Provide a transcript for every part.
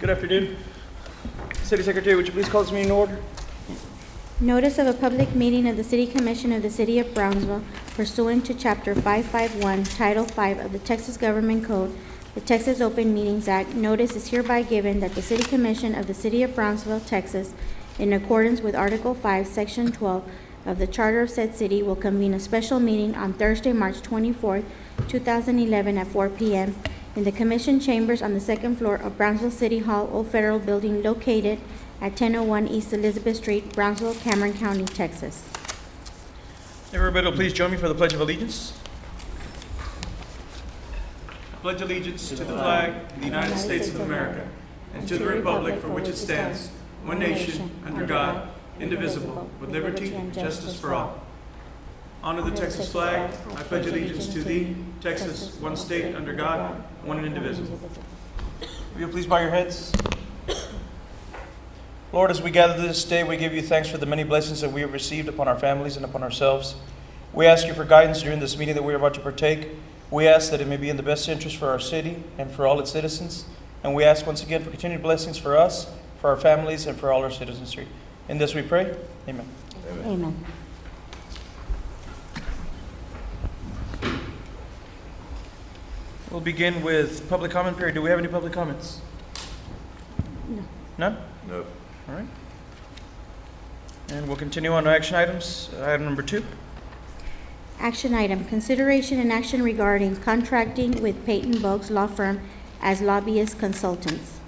Good afternoon. City Secretary, would you please call this meeting to order? Notice of a public meeting of the City Commission of the City of Brownsville pursuant to Chapter 551, Title 5 of the Texas Government Code, the Texas Open Meetings Act. Notice is hereby given that the City Commission of the City of Brownsville, Texas, in accordance with Article 5, Section 12 of the Charter of said city, will convene a special meeting on Thursday, March 24th, 2011 at 4 p.m. in the Commission Chambers on the second floor of Brownsville City Hall, Old Federal Building, located at 1001 East Elizabeth Street, Brownsville, Cameron County, Texas. Everybody will please join me for the Pledge of Allegiance. I pledge allegiance to the flag of the United States of America and to the republic for which it stands, one nation, under God, indivisible, with liberty and justice for all. Honor the Texas flag. I pledge allegiance to thee, Texas, one state under God, one and indivisible. Will you please bow your heads? Lord, as we gather this day, we give you thanks for the many blessings that we have received upon our families and upon ourselves. We ask you for guidance during this meeting that we are about to partake. We ask that it may be in the best interest for our city and for all its citizens. And we ask once again for continued blessings for us, for our families, and for all our citizenry. In this we pray. Amen. Amen. We'll begin with public comment period. Do we have any public comments? No. None? No. All right. And we'll continue on to action items. Item number 2. Action item, consideration and action regarding contracting with Peyton Bogues Law Firm as lobbyist consultants.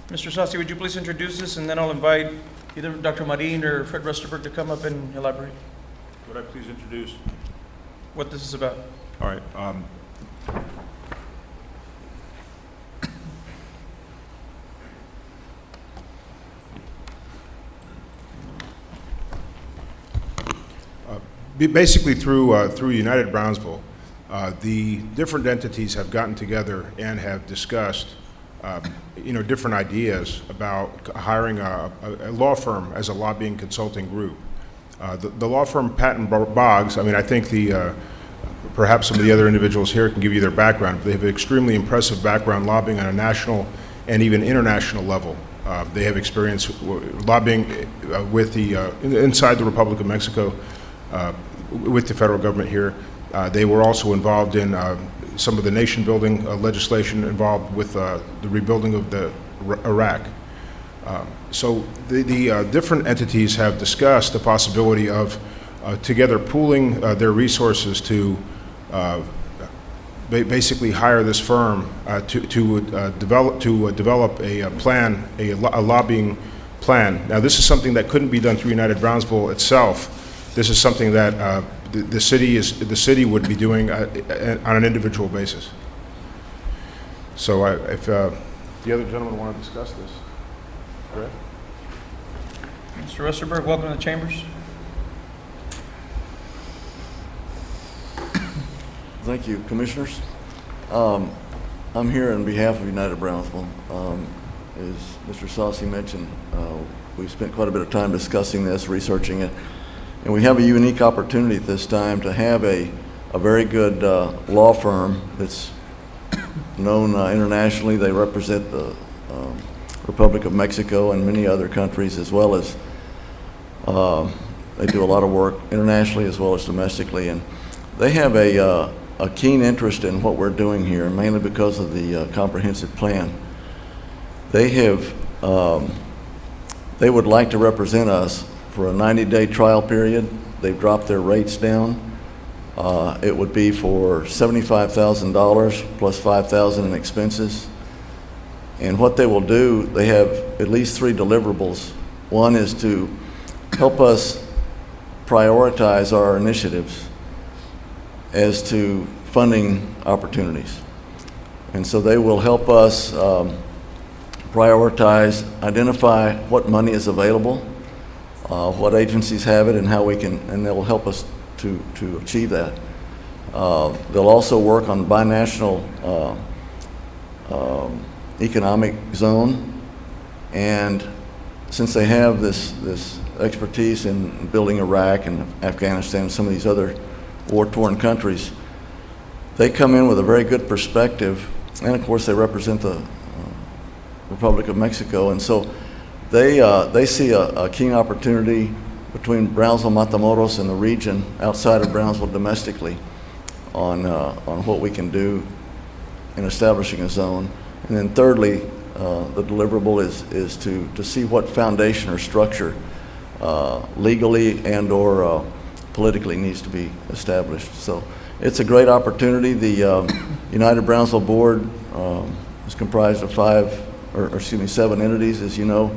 Mr. Sassi, would you please introduce this, and then I'll invite either Dr. Marin or Fred Rusterberg to come up and elaborate Would I please introduce? what this is about. All right. Basically, through United Brownsville, the different entities have gotten together and have discussed, different ideas about hiring a law firm as a lobbying consulting group. The law firm Patton Boggs, I think perhaps some of the other individuals here can give you their background. They have an extremely impressive background lobbying on a national and even international level. They have experience lobbying with inside the Republic of Mexico, with the federal government here. They were also involved in some of the nation-building legislation involved with the rebuilding of Iraq. So the different entities have discussed the possibility of together pooling their resources to basically hire this firm to develop a plan, a lobbying plan. Now, this is something that couldn't be done through United Brownsville itself. This is something that the city would be doing on an individual basis. So, if the other gentlemen want to discuss this, go ahead. Mr. Rusterberg, welcome to the chambers. Thank you, Commissioners. I'm here on behalf of United Brownsville. As Mr. Saucy mentioned, we've spent quite a bit of time discussing this, researching it, and we have a unique opportunity at this time to have a very good law firm that's known internationally. They represent the Republic of Mexico and many other countries, as well as they do a lot of work internationally as well as domestically, and they have a keen interest in what we're doing here, mainly because of the comprehensive plan. They would like to represent us for a 90-day trial period. They've dropped their rates down. It would be for $75,000 plus $5,000 in expenses. And what they will do, they have at least 3 deliverables. One is to help us prioritize our initiatives as to funding opportunities. And so they will help us prioritize, identify what money is available, what agencies have it, and how we can, and they will help us to achieve that. They'll also work on binational economic zone, and since they have this expertise in building Iraq and Afghanistan and some of these other war-torn countries, they come in with a very good perspective, and of course they represent the Republic of Mexico. And so they see a keen opportunity between Brownsville, Matamoros, and the region outside of Brownsville domestically on what we can do in establishing a zone. And then thirdly, the deliverable is to see what foundation or structure legally and or politically needs to be established. So it's a great opportunity. The United Brownsville Board is comprised of 7 entities, as you know,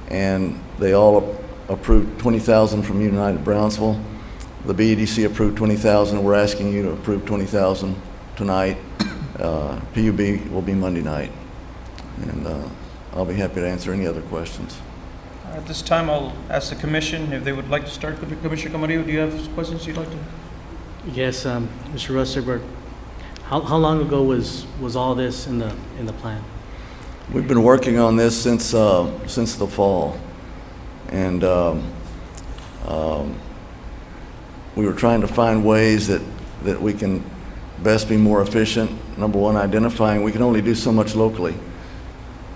and they all approved $20,000 from United Brownsville. The BEDC approved $20,000. We're asking you to approve $20,000 tonight. PUB will be Monday night, and I'll be happy to answer any other questions. At this time, I'll ask the commission if they would like to start. Commissioner Camarillo, do you have questions you'd like to? Yes, Mr. Rustenberg. How long ago was all this in the plan? We've been working on this since the fall, and we were trying to find ways that we can best be more efficient. Number one, identifying, we can only do so much locally.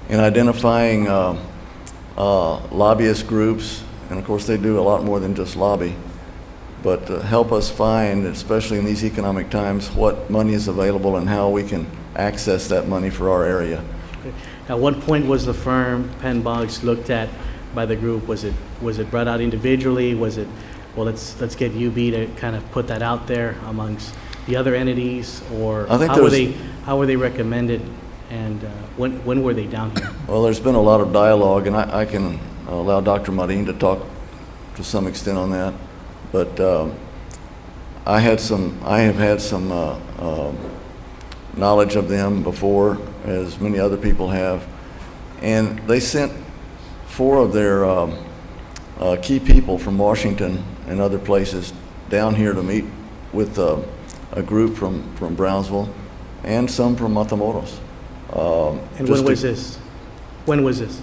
And identifying lobbyist groups, and of course they do a lot more than just lobby, but help us find, especially in these economic times, what money is available and how we can access that money for our area. Okay. At what point was the firm Penn Boggs looked at by the group? Was it brought out individually? Was it, well, let's get UB to kind of put that out there amongst the other entities, or I think how were they recommended, and when were they down here? Well, there's been a lot of dialogue, and I can allow Dr. Marin to talk to some extent on that. But I have had some knowledge of them before, as many other people have, and they sent 4 of their key people from Washington and other places down here to meet with a group from Brownsville and some from Matamoros. And when was this? When was this?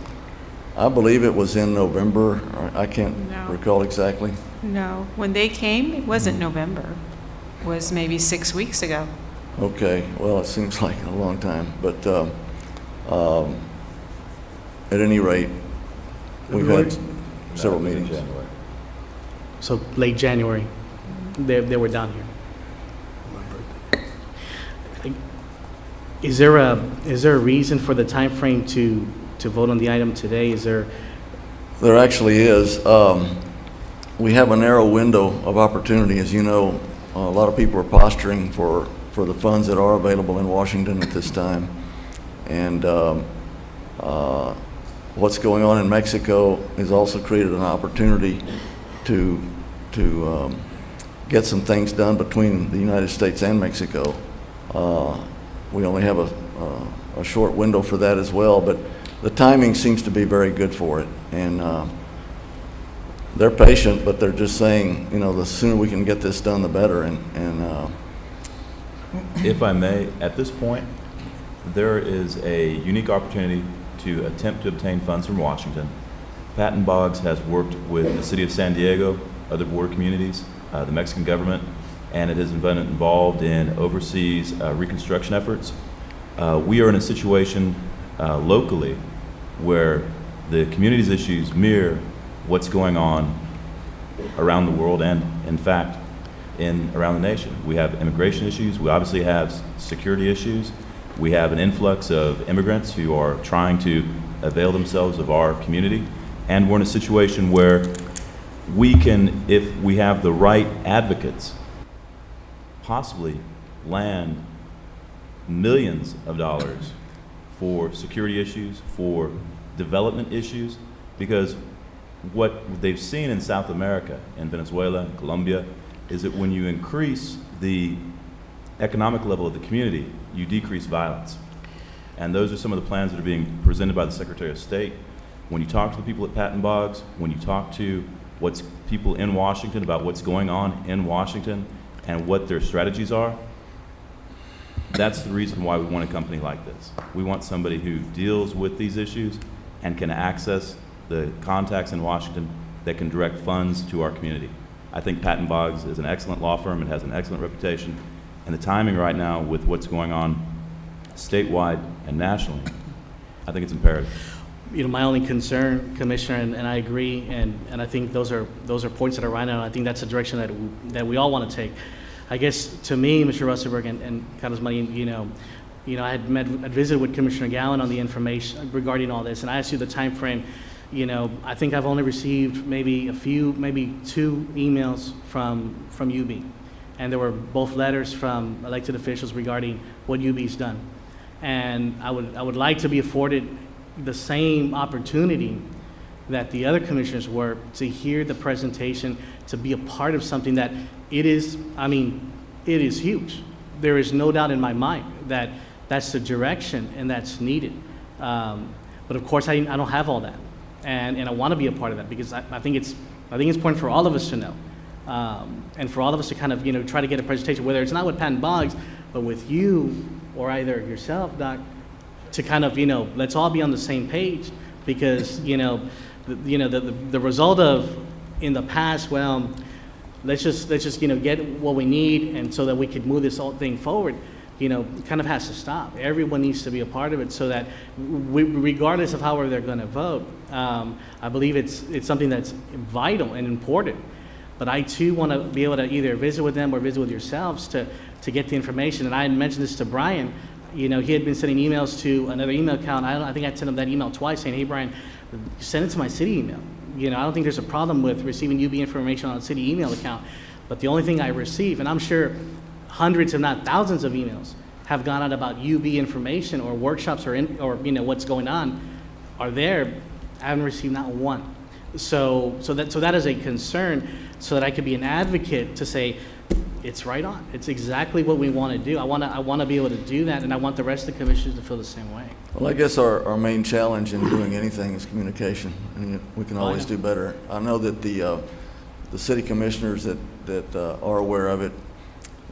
I believe it was in November. I can't recall exactly. No, when they came, it wasn't November. It was maybe 6 weeks ago. Okay, well, it seems like a long time, but at any rate, we've had several meetings. So late January, they were down here. Is there a reason for the time frame to vote on the item today? Is there? There actually is. We have a narrow window of opportunity. As you know, a lot of people are posturing for the funds that are available in Washington at this time. And what's going on in Mexico has also created an opportunity to get some things done between the United States and Mexico. We only have a short window for that as well, but the timing seems to be very good for it. And they're patient, but they're just saying, you know, the sooner we can get this done, the better. And if I may, at this point, there is a unique opportunity to attempt to obtain funds from Washington. Patton Boggs has worked with the city of San Diego, other border communities, the Mexican government, and it has been involved in overseas reconstruction efforts. We are in a situation locally where the community's issues mirror what's going on around the world and, in fact, around the nation. We have immigration issues. We obviously have security issues. We have an influx of immigrants who are trying to avail themselves of our community. And we're in a situation where we can, if we have the right advocates, possibly land millions of dollars for security issues, for development issues, because what they've seen in South America, in Venezuela, Colombia, is that when you increase the economic level of the community, you decrease violence. And those are some of the plans that are being presented by the Secretary of State. When you talk to the people at Patton Boggs, when you talk to people in Washington about what's going on in Washington and what their strategies are, that's the reason why we want a company like this. We want somebody who deals with these issues and can access the contacts in Washington that can direct funds to our community. I think Patton Boggs is an excellent law firm. It has an excellent reputation. And the timing right now with what's going on statewide and nationally I think it's imperative. My only concern, Commissioner, and I agree, and I think those are points that are right on. I think that's a direction that we all want to take. I guess to me, Mr. Rustenberg and Carlos Marin, I had visited with Commissioner Gallen on the information regarding all this, and I asked you the time frame. I think I've only received maybe 2 emails from UB, and there were both letters from elected officials regarding what UB's done. And I would like to be afforded the same opportunity that the other commissioners were to hear the presentation, to be a part of something that it is huge. There is no doubt in my mind that that's the direction and that's needed. But of course, I don't have all that. And I want to be a part of that because I think it's important for all of us to know. And for all of us to kind of, try to get a presentation, whether it's not with Patton Boggs, but with you or either yourself, Doc, to kind of, let's all be on the same page because, the result of in the past, well, let's just get what we need and so that we could move this whole thing forward, kind of has to stop. Everyone needs to be a part of it so that regardless of however they're going to vote, I believe it's something that's vital and important. But I too want to be able to either visit with them or visit with yourselves to get the information. And I had mentioned this to Brian. He had been sending emails to another email account. I think I sent him that email twice saying, hey, Brian, send it to my city email. I don't think there's a problem with receiving UB information on a city email account. But the only thing I receive, and I'm sure hundreds if not thousands of emails have gone out about UB information or workshops or what's going on, are there. I haven't received not one. So that is a concern so that I could be an advocate to say, it's right on. It's exactly what we want to do. I want to be able to do that, and I want the rest of the commissioners to feel the same way. Well, I guess our main challenge in doing anything is communication. I mean, we can always do better. I know that the city commissioners that are aware of it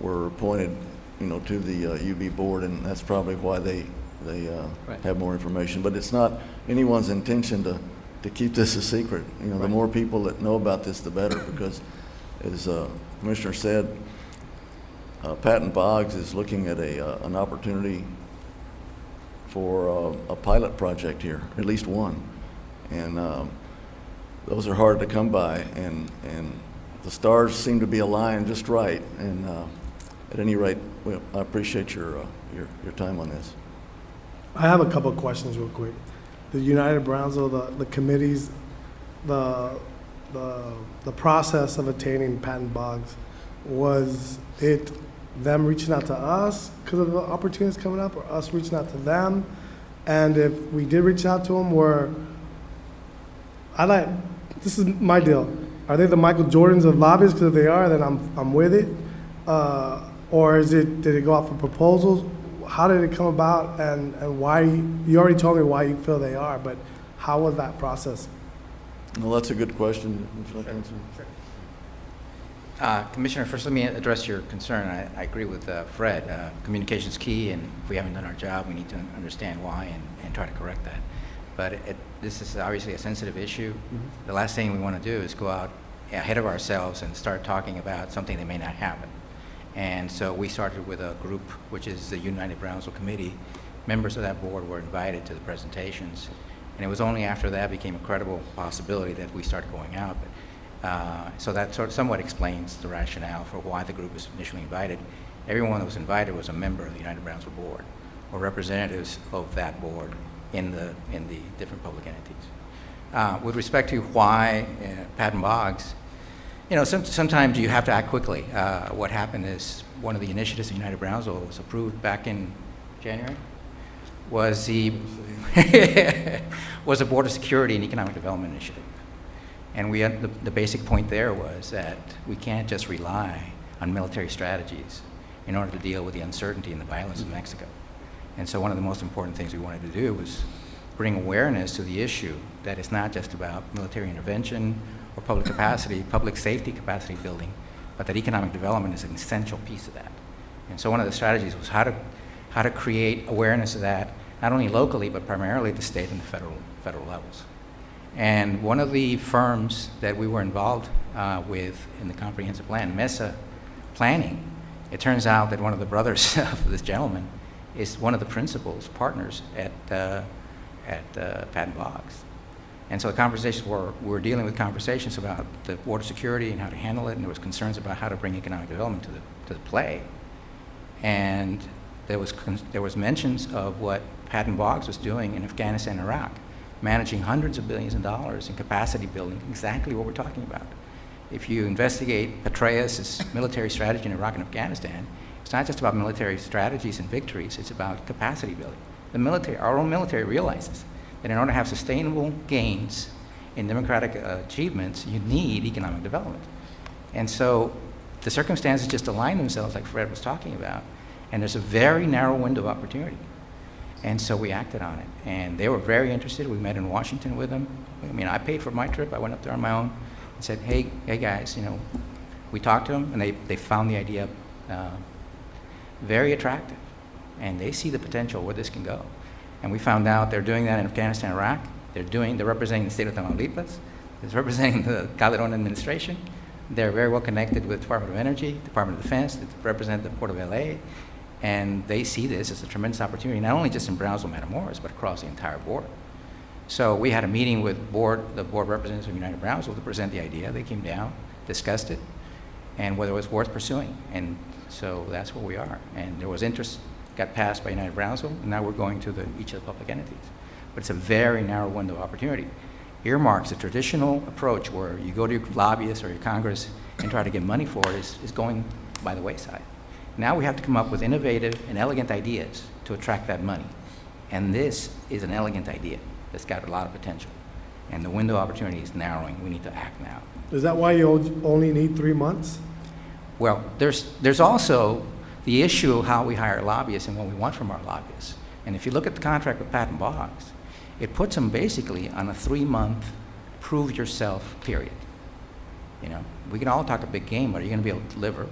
were appointed, to the UB board, and that's probably why they Right. have more information. But it's not anyone's intention to keep this a secret. The Right. more people that know about this, the better, because as Commissioner said, Patton Boggs is looking at an opportunity for a pilot project here, at least one. And those are hard to come by, and the stars seem to be aligned just right. And at any rate, I appreciate your time on this. I have a couple of questions real quick. The United Brownsville, the committees, the process of attaining Patton Boggs, was it them reaching out to us because of the opportunities coming up, or us reaching out to them? And if we did reach out to them, this is my deal. Are they the Michael Jordans of lobbyists? Because if they are, then I'm with it. Or did it go out for proposals? How did it come about, and why? You already told me why you feel they are, but how was that process? Well, that's a good question. Would you like to answer? Commissioner, first let me address your concern. I agree with Fred. Communication is key, and if we haven't done our job, we need to understand why and try to correct that. But this is obviously a sensitive issue. Mm-hmm. The last thing we want to do is go out ahead of ourselves and start talking about something that may not happen. And so we started with a group, which is the United Brownsville Committee. Members of that board were invited to the presentations. And it was only after that became a credible possibility that we started going out. So that somewhat explains the rationale for why the group was initially invited. Everyone that was invited was a member of the United Brownsville Board or representatives of that board in the different public entities. With respect to why Patton Boggs, sometimes you have to act quickly. What happened is one of the initiatives in United Brownsville was approved back in January, was a Border Security and Economic Development Initiative. And we had the basic point there was that we can't just rely on military strategies in order to deal with the uncertainty and the violence in Mexico. And so one of the most important things we wanted to do was bring awareness to the issue that it's not just about military intervention or public capacity, public safety capacity building, but that economic development is an essential piece of that. And so one of the strategies was how to create awareness of that, not only locally, but primarily at the state and the federal levels. And one of the firms that we were involved with in the comprehensive plan, Mesa Planning, it turns out that one of the brothers of this gentleman is one of the principals, partners at at Patton Boggs. And so the conversations we're dealing with conversations about the border security and how to handle it, and there was concerns about how to bring economic development to the play. And there was mentions of what Patton Boggs was doing in Afghanistan and Iraq, managing hundreds of billions of dollars in capacity building, exactly what we're talking about. If you investigate Petraeus' military strategy in Iraq and Afghanistan, it's not just about military strategies and victories, it's about capacity building. The military, our own military realizes that in order to have sustainable gains in democratic achievements, you need economic development. And so the circumstances just align themselves like Fred was talking about, and there's a very narrow window of opportunity. And so we acted on it, and they were very interested. We met in Washington with them. I mean, I paid for my trip. I went up there on my own and said, hey guys, you know, we talked to them, and they found the idea very attractive, and they see the potential where this can go. And we found out they're doing that in Afghanistan and Iraq. They're representing the state of Tamaulipas. They're representing the Calderon administration. They're very well connected with the Department of Energy, Department of Defense. They represent the Port of LA. And they see this as a tremendous opportunity, not only just in Brownsville, Matamoros, but across the entire border. So we had a meeting with the board representatives of United Brownsville to present the idea. They came down, discussed it, and whether it was worth pursuing. And so that's where we are. And there was interest, got passed by United Brownsville, and now we're going to each of the public entities. But it's a very narrow window of opportunity. Earmarks, the traditional approach where you go to your lobbyists or your Congress and try to get money for it is going by the wayside. Now we have to come up with innovative and elegant ideas to attract that money. And this is an elegant idea that's got a lot of potential. And the window of opportunity is narrowing. We need to act now. Is that why you only need 3 months? Well, there's also the issue of how we hire lobbyists and what we want from our lobbyists. And if you look at the contract with Patton Boggs, it puts them basically on a 3-month prove yourself period. You know, we can all talk a big game, but are you going to be able to deliver?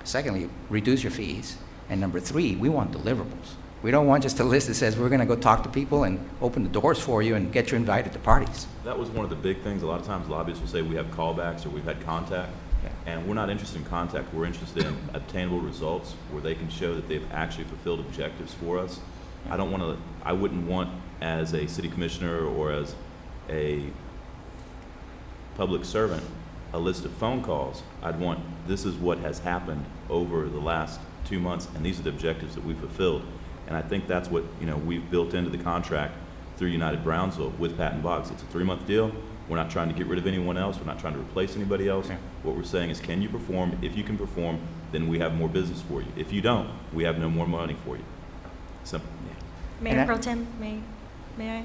Secondly, reduce your fees. And number 3, we want deliverables. We don't want just a list that says we're going to go talk to people and open the doors for you and get you invited to parties. That was one of the big things. A lot of times lobbyists will say we have callbacks or we've had contact. Yeah. And we're not interested in contact. We're interested in obtainable results where they can show that they've actually fulfilled objectives for us. I wouldn't want, as a city commissioner or as a public servant, a list of phone calls. I'd want, this is what has happened over the last 2 months, and these are the objectives that we've fulfilled. And I think that's what, you know, we've built into the contract through United Brownsville with Patton Boggs. It's a 3-month deal. We're not trying to get rid of anyone else. We're not trying to replace anybody else. Okay. What we're saying is, can you perform? If you can perform, then we have more business for you. If you don't, we have no more money for you. Simple. Mayor Pro Tem, may I?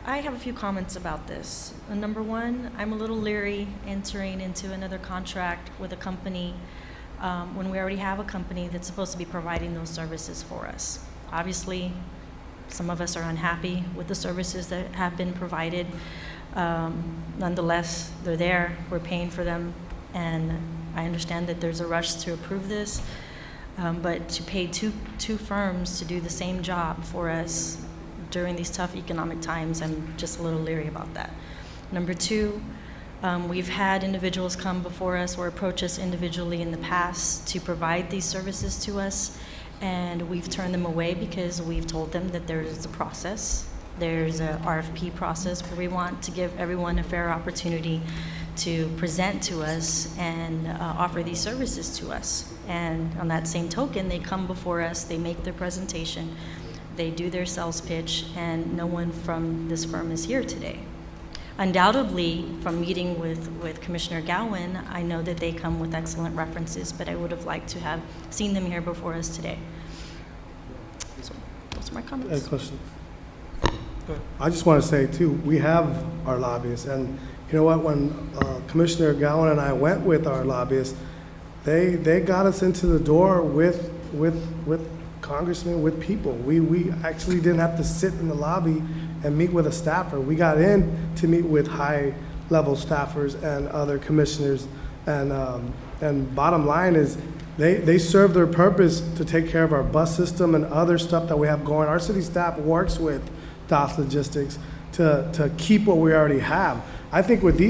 I have a few comments about this. Number one, I'm a little leery entering into another contract with a company when we already have a company that's supposed to be providing those services for us. Obviously, some of us are unhappy with the services that have been provided. Nonetheless, they're there, we're paying for them, and I understand that there's a rush to approve this, but to pay two firms to do the same job for us during these tough economic times, I'm just a little leery about that. Number two, we've had individuals come before us or approach us individually in the past to provide these services to us, and we've turned them away because we've told them that there is a process. There's a RFP process where we want to give everyone a fair opportunity to present to us and offer these services to us. And on that same token, they come before us, they make their presentation, they do their sales pitch, and no one from this firm is here today. Undoubtedly, from meeting with Commissioner Gowan, I know that they come with excellent references, but I would have liked to have seen them here before us today. So those are my comments. Any questions? I just want to say too, we have our lobbyists, and you know what, when Commissioner Gowan and I went with our lobbyists, they got us into the door with congressmen, with people. We actually didn't have to sit in the lobby and meet with a staffer. We got in to meet with high-level staffers and other commissioners, and bottom line is they serve their purpose to take care of our bus system and other stuff that we have going. Our city staff works with DOS Logistics to keep what we already have. I think with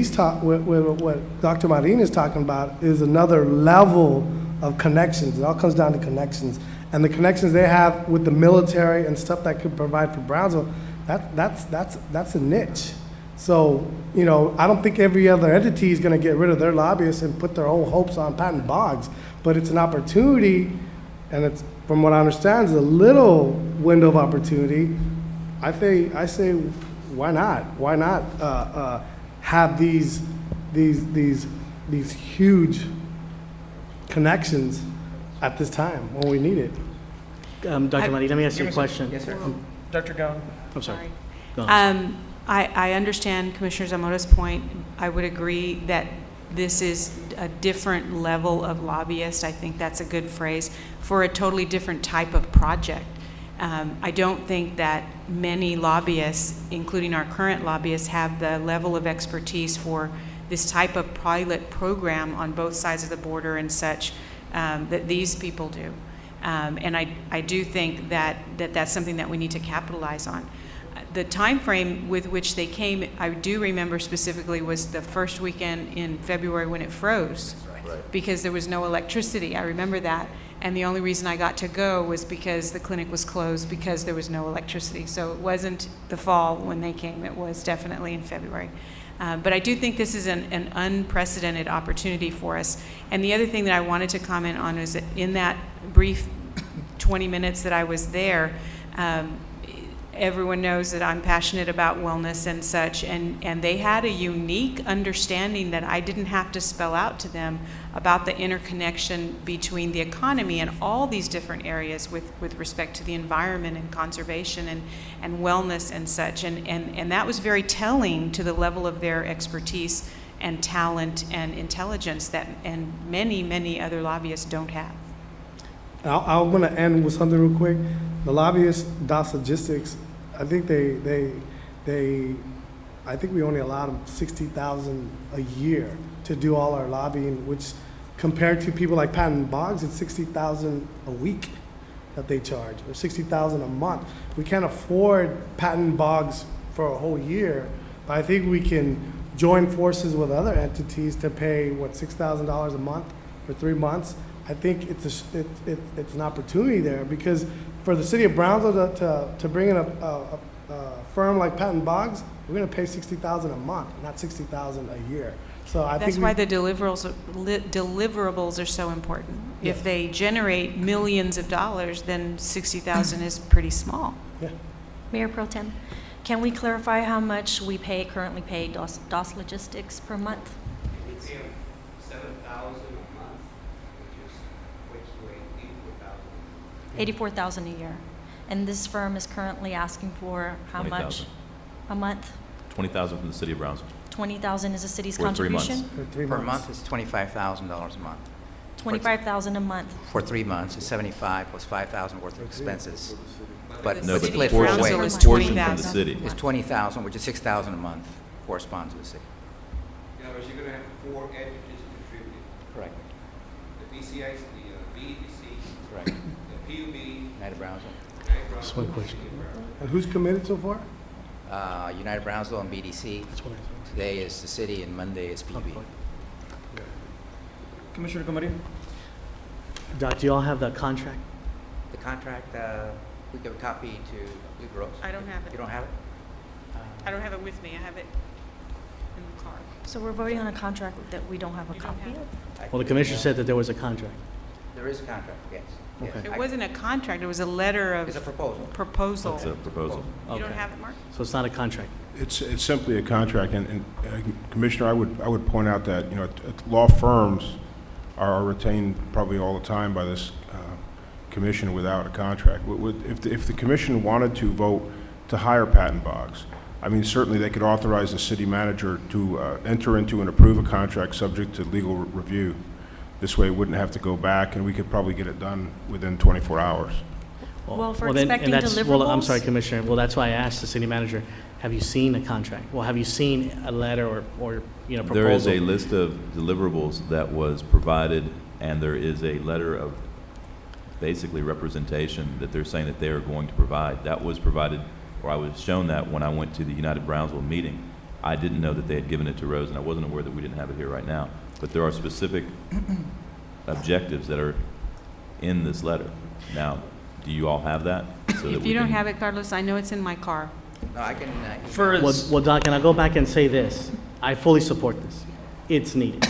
what Dr. Marin is talking about is another level of connections. It all comes down to connections. And the connections they have with the military and stuff that could provide for Brownsville, that's a niche. So, you know, I don't think every other entity is gonna get rid of their lobbyists and put their whole hopes on Patton Boggs, but it's an opportunity, and it's, from what I understand, is a little window of opportunity. I say, why not? Why not have these huge connections at this time when we need it? Dr. Madi, let me ask you a question. Yes, sir. Dr. Gowan? I'm sorry. Go on. I understand Commissioner Zamora's point. I would agree that this is a different level of lobbyist. I think that's a good phrase for a totally different type of project. I don't think that many lobbyists, including our current lobbyists, have the level of expertise for this type of pilot program on both sides of the border and such that these people do. And I do think that that's something that we need to capitalize on. The time frame with which they came, I do remember specifically, was the first weekend in February when it froze. Because there was no electricity. I remember that. And the only reason I got to go was because the clinic was closed because there was no electricity. So it wasn't the fall when they came. It was definitely in February. But I do think this is an unprecedented opportunity for us. And the other thing that I wanted to comment on is that in that brief 20 minutes that I was there, everyone knows that I'm passionate about wellness and such, and they had a unique understanding that I didn't have to spell out to them about the interconnection between the economy and all these different areas with respect to the environment and conservation and wellness and such. And that was very telling to the level of their expertise and talent and intelligence that and many other lobbyists don't have. I'm going to end with something real quick. The lobbyists, DOS Logistics, I think I think we only allowed them 60,000 a year to do all our lobbying, which compared to people like Patton Boggs, it's 60,000 a week that they charge, or 60,000 a month. We can't afford Patton Boggs for a whole year, but I think we can join forces with other entities to pay, what, $6,000 a month for 3 months. I think it's an opportunity there, because for the city of Brownsville to bring in a firm like Patton Boggs, we're going to pay $60,000 a month, not $60,000 a year. So I That's think why the deliverables are so important. Yes. If they generate millions of dollars, then 60,000 is pretty small. Mayor Pro Tem, can we clarify how much we currently pay DOS Logistics per month? It's $7,000 a month, which equates to $84,000. $84,000 a year. And this firm is currently asking for how much 20,000. a month? 20,000 from the city of Brownsville. 20,000 is the city's For 3 months. contribution? for 3 Per months. month, it's $25,000 a month. 25,000 a month. For 3 months, it's 75 plus 5,000 worth of expenses. But No, it's but the split four Brownsville portion, is ways. portion from the 20,000. city. It's 20,000, which is 6,000 a month, corresponds to the city. In other words, you're going to have 4 entities contributing. Correct. The BCIC, the BEDC, Correct. the PUB, United Brownsville. United Just one Brownsville, question. City of Brownsville. And who's committed so far? United Brownsville and BDC. That's what I was- Today is the city and Monday is PUB. Commissioner Camarillo? Doc, do you all have the contract? The contract, we give a copy to Lee Brooks. I don't have it. You don't have it? I don't have it with me. I have it in the car. So we're voting on a contract that we don't have a You don't copy have of? Well, the commissioner said that there was a contract. There is a contract, yes. Yes. Okay. It wasn't a contract. It was a letter It's a of proposal. proposal. That's a proposal. You don't Okay. have it, Mark? So it's not a contract. It's simply a contract, and Commissioner, I would point out that, you know, law firms are retained probably all the time by this commission without a contract. If the commission wanted to vote to hire Patton Boggs, I mean, certainly they could authorize the city manager to enter into and approve a contract subject to legal review. This way it wouldn't have to go back, and we could probably get it done within 24 hours. Well, for then- and expecting that's- Well, I'm sorry, deliverables? Commissioner. Well, that's why I asked the city manager, have you seen a contract? Well, have you seen a letter or proposal? There is a list of deliverables that was provided, and there is a letter of basically representation that they're saying that they are going to provide. That was provided, or I was shown that when I went to the United Brownsville meeting. I didn't know that they had given it to Rose, and I wasn't aware that we didn't have it here right now. But there are specific objectives that are in this letter. Now, do you all have that? So that If we you don't can- have it, Carlos, I know it's in my car. No, I can, For Well, Doc, can I go back and say this? I fully support this. It's needed.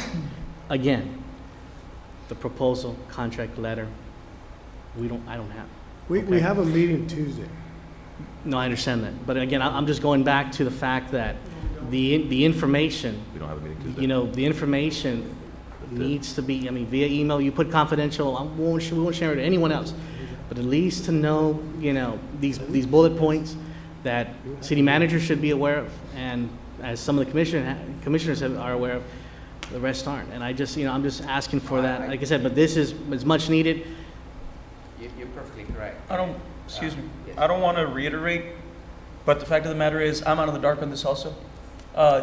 Again, the proposal, contract letter, I don't have. We Okay. have a meeting Tuesday. No, I understand that. But again, I'm just going back to the fact that the information, We don't have a meeting Tuesday. you know, the information needs to be, I mean, via email, you put confidential, we won't share it to anyone else. But at least to know, you know, these bullet points that city managers should be aware of, and as some of the commissioners are aware of, the rest aren't. And I just, you know, I'm just asking for that, like I said, but this is much needed. you're perfectly correct. I don't, excuse me, Yes. I don't want to reiterate, but the fact of the matter is, I'm out of the dark on this also.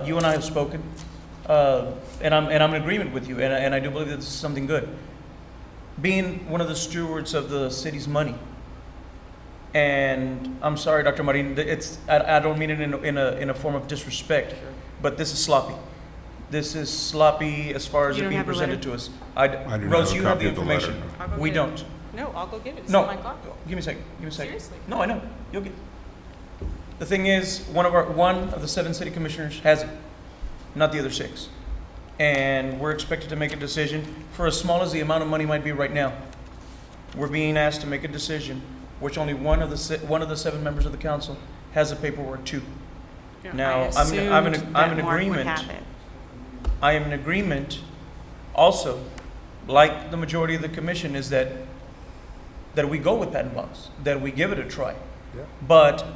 You and I have spoken, and I'm in agreement with you, and I do believe that this is something good. Being one of the stewards of the city's money, and I'm sorry, Dr. Marin, I don't mean it in a form of disrespect, but this is sloppy. This is sloppy as far as You it don't being have the presented letter? to us. I do not Rose, have a you have copy the of the letter, information. no. I'll go We get it. don't. No, I'll go get it. It's No, in my car. give me a second. Give me a second. Seriously. No, I know. You'll get. The thing is, one of the 7 city commissioners has it, not the other 6, and we're expected to make a decision for as small as the amount of money might be right now. We're being asked to make a decision, which only one of the 7 members of the council has the paperwork to. Now, I I'm in assumed that Mark would agreement. have it. I am in agreement also, like the majority of the commission, is that we go with Patent Box, that we give it a try. Yeah. But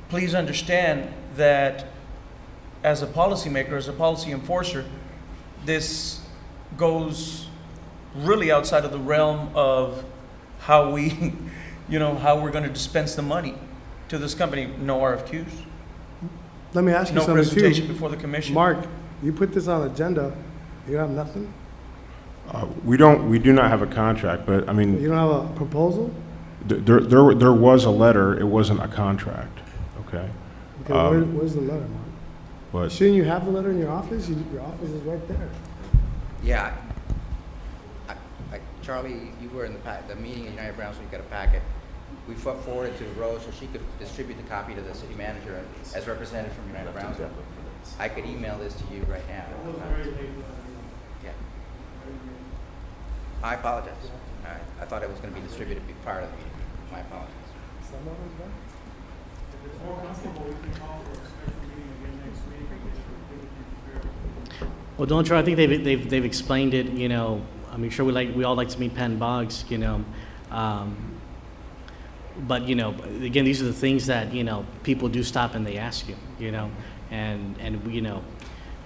please understand that as a policymaker, as a policy enforcer, this goes really outside of the realm of how we, how we're going to dispense the money to this company. No RFQs, Let me ask you no something presentation too. before the commission. Mark, you put this on agenda, you have nothing? We do not have a contract, but I mean, You don't have a proposal? there was a letter, it wasn't a contract, okay? Okay, where's the letter, Mark? But Shouldn't you have the letter in your office? Your office is right there. Yeah. Charlie, you were in the meeting at United Brownsville, you got a packet. We forwarded it to Rose so she could distribute the copy to the city manager as represented from United Brownsville. I could email this to you right now. Yeah. I apologize. I thought it was going to be distributed prior to the meeting. My apologies. Well, don't try. I think they've explained it. You know, I mean, sure we all like to meet Patent Boggs. You know, but you know, again, these are the things that people do stop and they ask you. You know, and you know,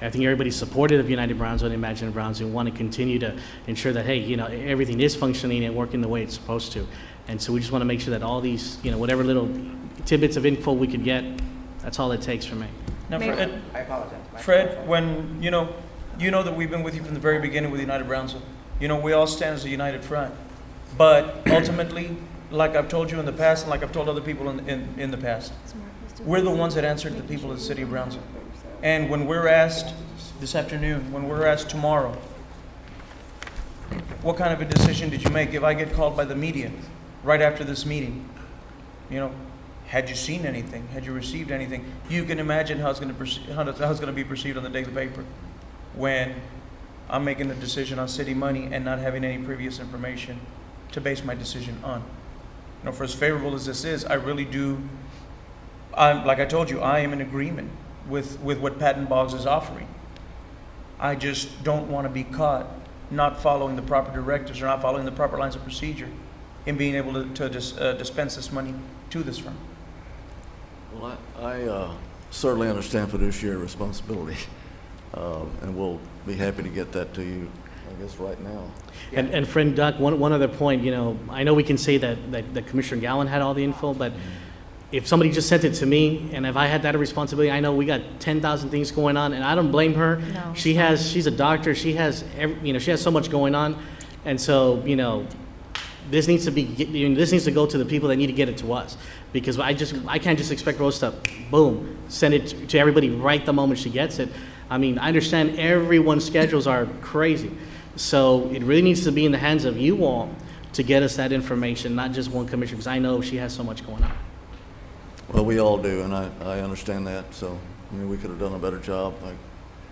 I think everybody's supportive of United Brownsville and Imagine Brownsville and want to continue to ensure that hey, everything is functioning and working the way it's supposed to. And so we just want to make sure that all these, whatever little tidbits of info we could get, that's all it takes for me. Now, Fred, I apologize. Fred, when you know that we've been with you from the very beginning with United Brownsville. We all stand as a united front. But ultimately, like I've told you in the past, and like I've told other people in the past, we're the ones that answer to the people of the city of Brownsville. And when we're asked this afternoon, when we're asked tomorrow, what kind of a decision did you make? If I get called by the media right after this meeting, had you seen anything? Had you received anything? You can imagine how it's going to be perceived on the daily paper when I'm making a decision on city money and not having any previous information to base my decision on. For as favorable as this is, I really do. Like I told you, I am in agreement with what Patent Boggs is offering. I just don't want to be caught not following the proper directives or not following the proper lines of procedure in being able to dispense this money to this firm. Well, I certainly understand fiduciary responsibility, and we'll be happy to get that to you, I guess, right now. And friend Duck, one other point, I know we can say that Commissioner Gowan had all the info, but if somebody just sent it to me, and if I had that responsibility, I know we got 10,000 things going on, and I don't blame her. No. She's a doctor. She has she has so much going on, and so this needs to go to the people that need to get it to us, because I can't just expect Rose to boom send it to everybody right the moment she gets it. I mean, I understand everyone's schedules are crazy, so it really needs to be in the hands of you all to get us that information, not just one commissioner, because I know she has so much going on. Well, we all do, and I understand that, so, I mean, we could have done a better job.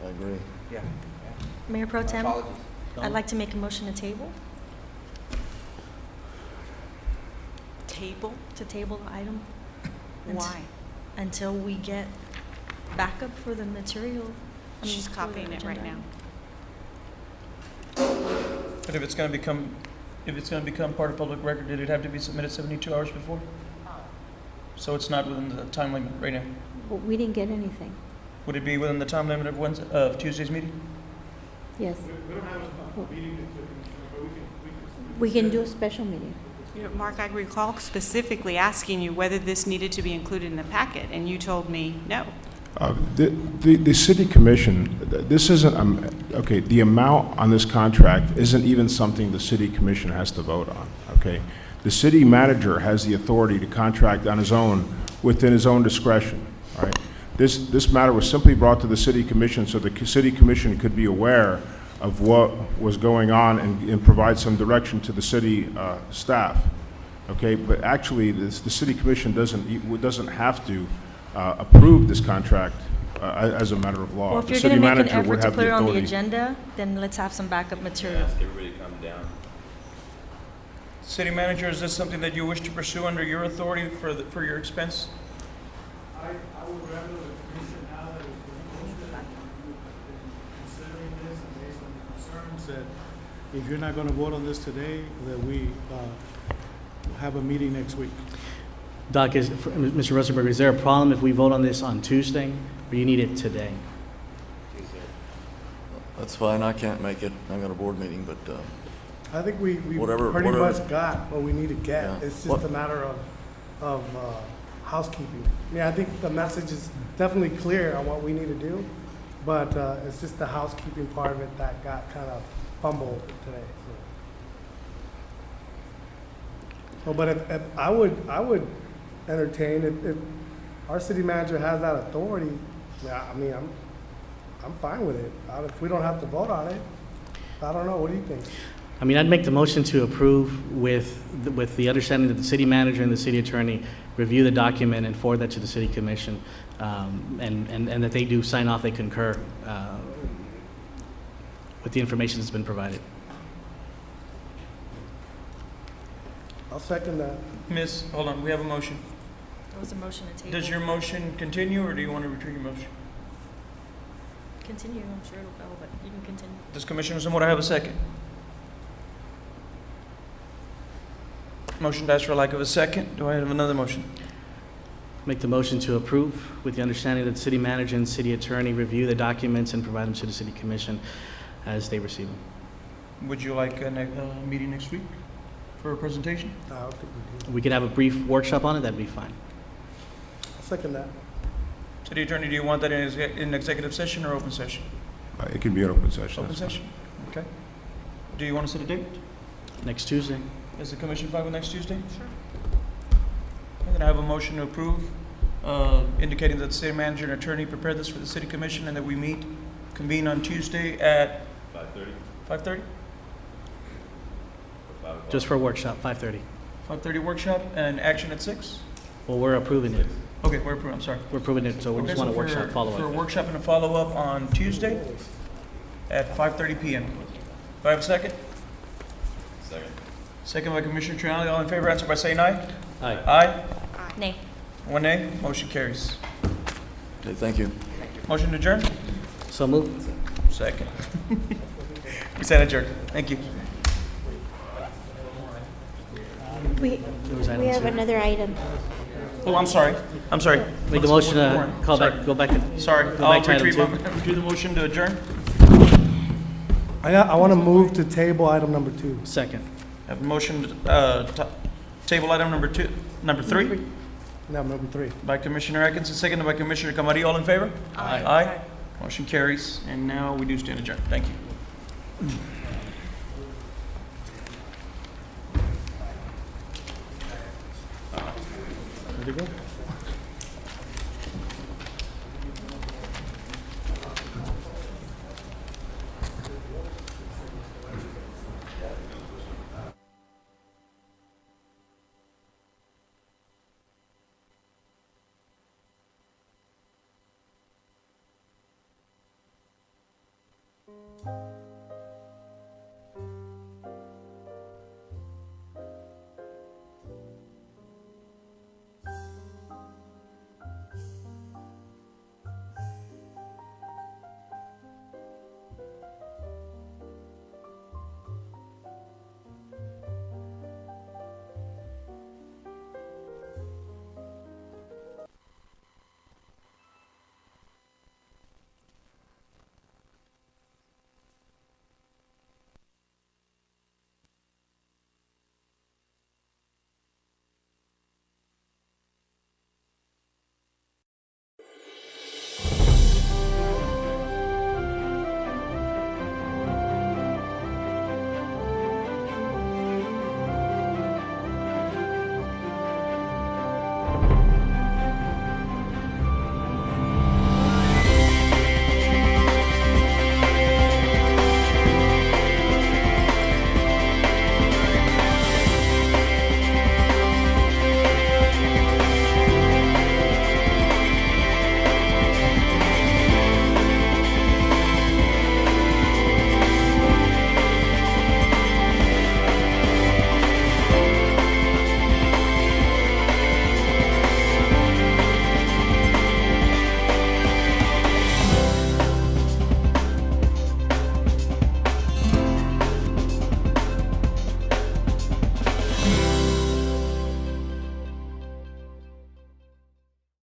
I agree. Yeah. Mayor Pro Tem, Apologies. I'd like to make a motion to table Table? the item. Why? Until we get backup for the material. I mean, She's for the copying it right agenda. now. But if it's going to become part of public record, did it have to be submitted 72 hours before? So it's not within the time limit right now. But we didn't get anything. Would it be within the time limit of Tuesday's meeting? Yes. We don't have a meeting, but We can do a special meeting. You know, Mark, I recall specifically asking you whether this needed to be included in the packet, and you told me no. The city commission, this isn't, okay, the amount on this contract isn't even something the city commission has to vote on, okay? The city manager has the authority to contract on his own, within his own discretion, all right? This matter was simply brought to the city commission so the city commission could be aware of what was going on and provide some direction to the city staff, okay? But actually, the city commission doesn't have to approve this contract as a matter of law. Well, if The you're city going to make an manager would effort to have put it on the authority. agenda, then let's have some backup material. Ask everybody to come down. City manager, is this something that you wish to pursue under your authority for your expense? I would rather the commission now that it's been posted, considering this and based on the concerns that if you're not gonna vote on this today, that we, have a meeting next week. Doc, Mr. Rosenberg, is there a problem if we vote on this on Tuesday, or you need it today? That's fine, I can't make it, I got a board meeting, but, I think we Whatever- pretty whatever. much got what we need to get. Yeah. It's just What- a matter of housekeeping. Yeah, I think the message is definitely clear on what we need to do, but it's just the housekeeping part of it that got kind of fumbled today. So, but if I would entertain if our city manager has that authority. Yeah, I mean, I'm fine with it. If we don't have to vote on it, I don't know. What do you think? I mean, I'd make the motion to approve with the understanding that the city manager and the city attorney review the document and forward that to the city commission, and that they do sign off, they concur with the information that's been provided. I'll second that. Miss, hold on, we have a motion. There was a motion to table. Does your motion continue, or do you want to retreat your motion? Continue, I'm sure it'll go, but you can continue. Does Commissioner Zamora have a second? Motion dies for lack of a second. Do I have another motion? Make the motion to approve with the understanding that the city manager and city attorney review the documents and provide them to the city commission as they receive them. Would you like a meeting next week for a presentation? No, I don't think we do. We could have a brief workshop on it, that'd be fine. I'll second that. City Attorney, do you want that in executive session or open session? It can be an open session. Open that's fine. session, okay. Do you want to set a date? Next Tuesday. Is the commission fine with next Tuesday? Sure. I'm going to have a motion to approve, indicating that the city manager and attorney prepare this for the city commission and that we convene on Tuesday at 5:30? 5:30? Just for a workshop, 5:30. 5:30 workshop and action at 6? Well, we're approving it. Okay, we're approving, I'm sorry. We're approving it, so we Okay, just want a so workshop For a follow-up. workshop and a follow-up on Tuesday at 5:30 PM. Do I have a second? Second. Second by Commissioner Triani. All in favor, answer by saying aye. Aye. Aye. Nay. One nay. Motion carries. okay, thank you. Motion to adjourn? So moved. Second. We stand adjourned. Thank you. We was item have two. another item. Oh, I'm sorry. I'm sorry. Make the motion to call Sorry. back, go back to. Sorry. Go I'll back to item retrieve the motion to adjourn. I want to move to table item number 2. Second. Have a motion to table item number 3 No, number 3. by Commissioner Atkinson, seconded by Commissioner Camarillo. All in favor? Aye. Aye. Motion carries. And now we do stand adjourned. Thank you. Ready to go? you.